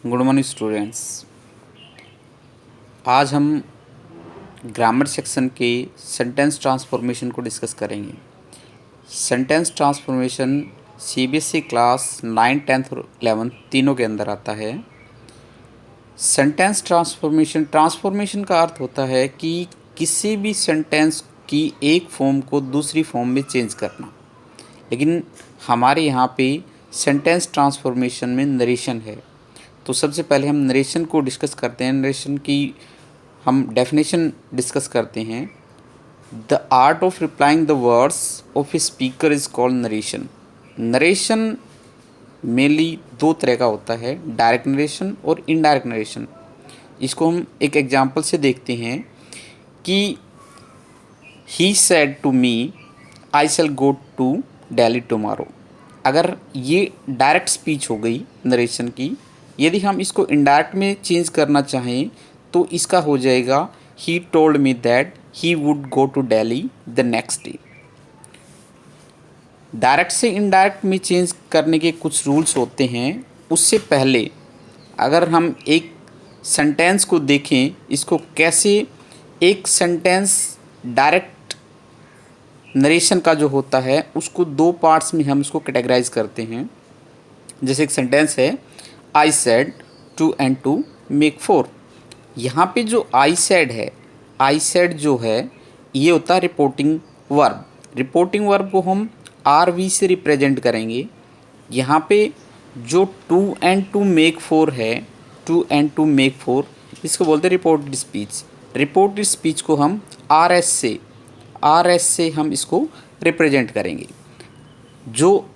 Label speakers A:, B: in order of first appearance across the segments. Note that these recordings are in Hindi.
A: Good morning students. आज हम ग्रामर सेक्शन के सेंटेंस ट्रांसफॉर्मेशन को डिस्कस करेंगे। Sentence transformation CBSE class 9, 10th और 11th तीनों के अंदर आता है। सेंटेंस ट्रांसफॉर्मेशन का अर्थ होता है कि किसी भी सेंटेंस की एक फॉर्म को दूसरी फॉर्म में चेंज करना। लेकिन हमारे यहाँ पे सेंटेंस ट्रांसफॉर्मेशन में नरेशन है। तो सबसे पहले हम नरेशन को डिस्कस करते हैं। नरेशन की हम डेफिनेशन डिस्कस करते हैं। The art of replying the words of a speaker is called narration. Narration mainly दो तरह का होता है, डायरेक्ट नरेशन और इनडायरेक्ट नरेशन। इसको हम एक एग्जांपल से देखते हैं कि he said to me I shall go to Delhi tomorrow. अगर ये डायरेक्ट स्पीच हो गई नरेशन की। यदि हम इसको इनडायरेक्ट में चेंज करना चाहें तो इसका हो जाएगा ही told me that he would go to Delhi the next day. Direct से इनडायरेक्ट में चेंज करने के कुछ रूल्स होते हैं। उससे पहले अगर हम एक सेंटेंस को देखें, इसको कैसे एक सेंटेंस डायरेक्ट नरेशन का जो होता है उसको दो पार्ट्स में हम इसको कैटेगराइज करते हैं। जैसे एक सेंटेंस है I said two and two make 4। यहाँ पे जो आई सेड है, आई सेड जो है ये होता है रिपोर्टिंग वर्ब। रिपोर्टिंग वर्ब को हम आर वी से रिप्रेजेंट करेंगे। यहाँ पे जो टू एंड टू मेक 4 है, टू एंड टू मेक 4, इसको बोलते हैं रिपोर्टेड स्पीच। रिपोर्टेड स्पीच को हम आर एस से हम इसको रिप्रेजेंट करेंगे। जो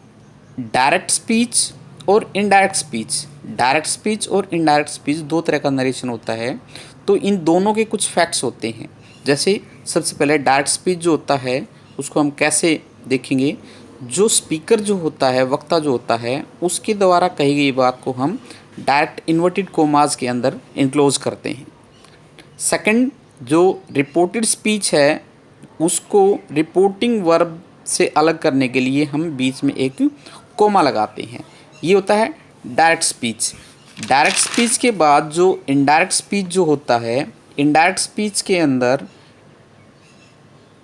A: डायरेक्ट स्पीच और इनडायरेक्ट स्पीच, डायरेक्ट स्पीच और इनडायरेक्ट स्पीच दो तरह का नरेशन होता है। तो इन दोनों के कुछ फैक्ट्स होते हैं। जैसे सबसे पहले डायरेक्ट स्पीच जो होता है उसको हम कैसे देखेंगे। जो स्पीकर जो होता है, वक्ता जो होता है, उसके द्वारा कही गई बात को हम डायरेक्ट इन्वर्टेड कोमास के अंदर इनक्लोज करते हैं। सेकंड, जो रिपोर्टेड स्पीच है उसको रिपोर्टिंग वर्ब से अलग करने के लिए हम बीच में एक कोमा लगाते हैं। ये होता है डायरेक्ट स्पीच। डायरेक्ट स्पीच के बाद जो इनडायरेक्ट स्पीच जो होता है, इनडायरेक्ट स्पीच के अंदर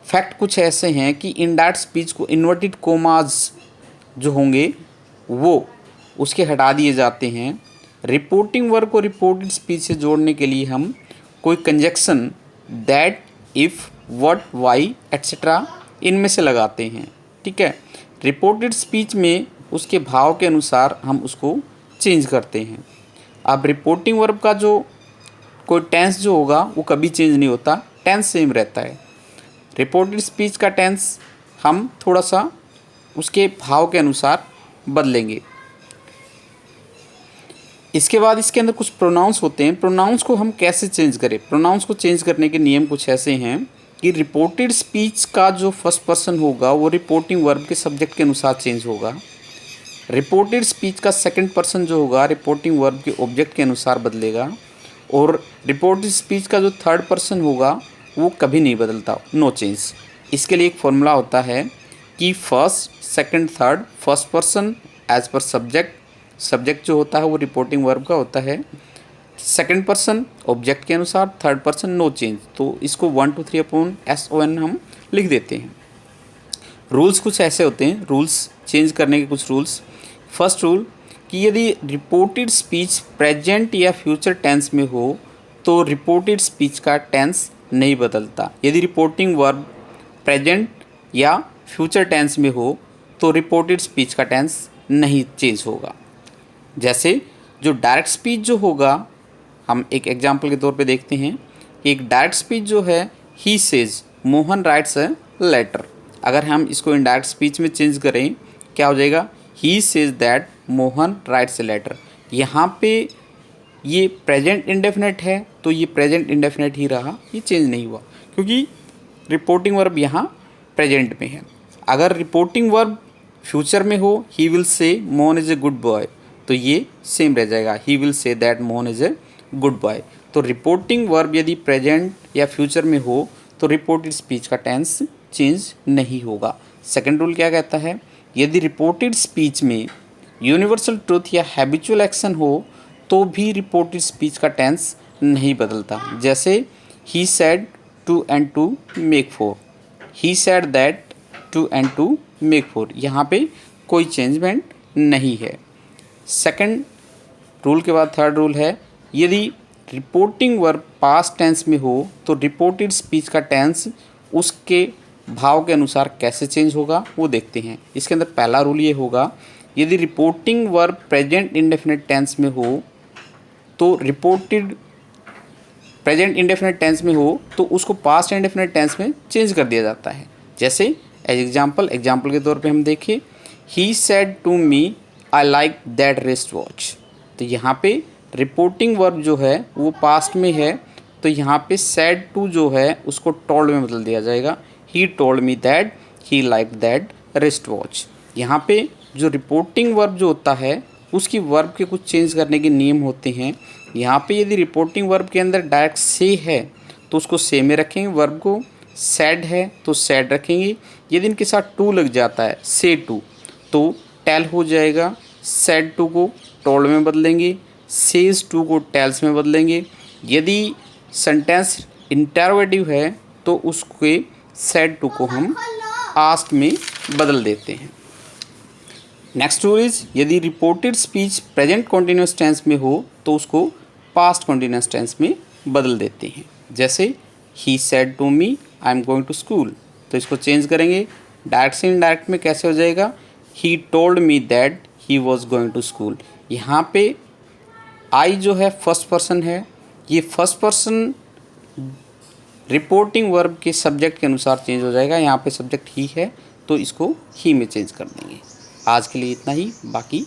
A: फैक्ट कुछ ऐसे हैं कि इनडायरेक्ट स्पीच को इन्वर्टेड कोमास जो होंगे वो उसके हटा दिए जाते हैं। रिपोर्टिंग वर्ब को रिपोर्टेड स्पीच से जोड़ने के लिए हम कोई conjunction that, if, what, why etcetera इनमें से लगाते हैं। ठीक है। रिपोर्टेड स्पीच में उसके भाव के अनुसार हम उसको चेंज करते हैं। अब रिपोर्टिंग वर्ब का जो कोई टेंस जो होगा वो कभी चेंज नहीं होता, टेंस सेम रहता है। रिपोर्टेड स्पीच का टेंस हम थोड़ा सा उसके भाव के अनुसार बदलेंगे। इसके बाद इसके अंदर कुछ प्रोनाउंस होते हैं। प्रोनाउंस को हम कैसे चेंज करें। प्रोनाउंस को चेंज करने के नियम कुछ ऐसे हैं कि रिपोर्टेड स्पीच का जो फर्स्ट पर्सन होगा वो रिपोर्टिंग वर्ब के सब्जेक्ट के अनुसार चेंज होगा। रिपोर्टेड स्पीच का सेकंड पर्सन जो होगा रिपोर्टिंग वर्ब के ऑब्जेक्ट के अनुसार बदलेगा। और रिपोर्टेड स्पीच का जो थर्ड पर्सन होगा वो कभी नहीं बदलता, नो चेंज। इसके लिए एक फॉर्मूला होता है कि first, second, third, first person as per subject, subject जो होता है वो रिपोर्टिंग वर्ब का होता है, सेकंड पर्सन ऑब्जेक्ट के अनुसार, थर्ड पर्सन नो चेंज। तो इसको 1, 2, 3 SON हम लिख देते हैं। रूल्स कुछ ऐसे होते हैं, रूल्स चेंज करने के कुछ रूल्स। फर्स्ट रूल कि यदि रिपोर्टेड स्पीच प्रेजेंट या फ्यूचर टेंस में हो तो रिपोर्टेड स्पीच का टेंस नहीं बदलता। यदि रिपोर्टिंग वर्ब प्रेजेंट या फ्यूचर टेंस में हो तो रिपोर्टेड स्पीच का टेंस नहीं चेंज होगा। जैसे जो डायरेक्ट स्पीच जो होगा, हम एक एग्जांपल के तौर पे देखते हैं कि एक डायरेक्ट स्पीच जो है he says Mohan writes a letter. अगर हम इसको इनडायरेक्ट स्पीच में चेंज करें क्या हो जाएगा, he says that Mohan writes a letter. यहाँ पे ये प्रेजेंट इंडेफिनेट है तो ये प्रेजेंट इंडेफिनेट ही रहा, ये चेंज नहीं हुआ क्योंकि रिपोर्टिंग वर्ब यहाँ प्रेजेंट में है। अगर रिपोर्टिंग वर्ब फ्यूचर में हो, he will say Mohan is a good boy, तो ये सेम रह जाएगा, he will say that Mohan is a good boy. तो रिपोर्टिंग वर्ब यदि प्रेजेंट या फ्यूचर में हो तो रिपोर्टेड स्पीच का टेंस चेंज नहीं होगा। सेकंड रूल क्या कहता है, यदि रिपोर्टेड स्पीच में यूनिवर्सल ट्रूथ या हैबिचुअल एक्शन हो तो भी रिपोर्टेड स्पीच का टेंस नहीं बदलता। जैसे he said two and two make four, he said that two and two make four, यहाँ पे कोई चेंजमेंट नहीं है। सेकंड रूल के बाद थर्ड रूल है, यदि रिपोर्टिंग वर्ब पास्ट टेंस में हो तो रिपोर्टेड स्पीच का टेंस उसके भाव के अनुसार कैसे चेंज होगा वो देखते हैं। इसके अंदर पहला रूल ये होगा, यदि reporting verb present indefinite tense में हो तो प्रेजेंट इंडेफिनिट टेंस में हो तो उसको पास्ट इंडेफिनिट टेंस में चेंज कर दिया जाता है। जैसे एज एग्जाम्पल के तौर पे हम देखें, he said to me I like that wrist watch. तो यहाँ पे रिपोर्टिंग वर्ब जो है वो पास्ट में है, तो यहाँ पे सेड टू जो है उसको टोल्ड में बदल दिया जाएगा, ही told me that he like that wrist watch. यहाँ पे जो रिपोर्टिंग वर्ब जो होता है उसकी वर्ब के कुछ चेंज करने के नियम होते हैं। यहाँ पे यदि रिपोर्टिंग वर्ब के अंदर डायरेक्ट से है तो उसको से में रखेंगे, वर्ब को सैड है तो सैड रखेंगे। यदि इनके साथ टू लग जाता है, से टू, तो टेल हो जाएगा। सैड टू को टोल्ड में बदलेंगे, सेज टू को टेल्स में बदलेंगे। यदि सेंटेंस इंटरोगेटिव है तो उसके सैड टू को हम आस्क्ड में बदल देते हैं। नेक्स्ट रूल इज, यदि reported speech present continuous tense में हो तो उसको पास्ट कॉन्टिन्यूस टेंस में बदल देते हैं। जैसे he said to me I am going to school, तो इसको चेंज करेंगे, डायरेक्ट से इनडायरेक्ट में कैसे हो जाएगा, ही told me that he was going to school. यहाँ पे आई जो है फर्स्ट पर्सन है, ये फर्स्ट पर्सन रिपोर्टिंग वर्ब के सब्जेक्ट के अनुसार चेंज हो जाएगा। यहाँ पे सब्जेक्ट ही है तो इसको ही में चेंज कर देंगे। आज के लिए इतना ही, बाकी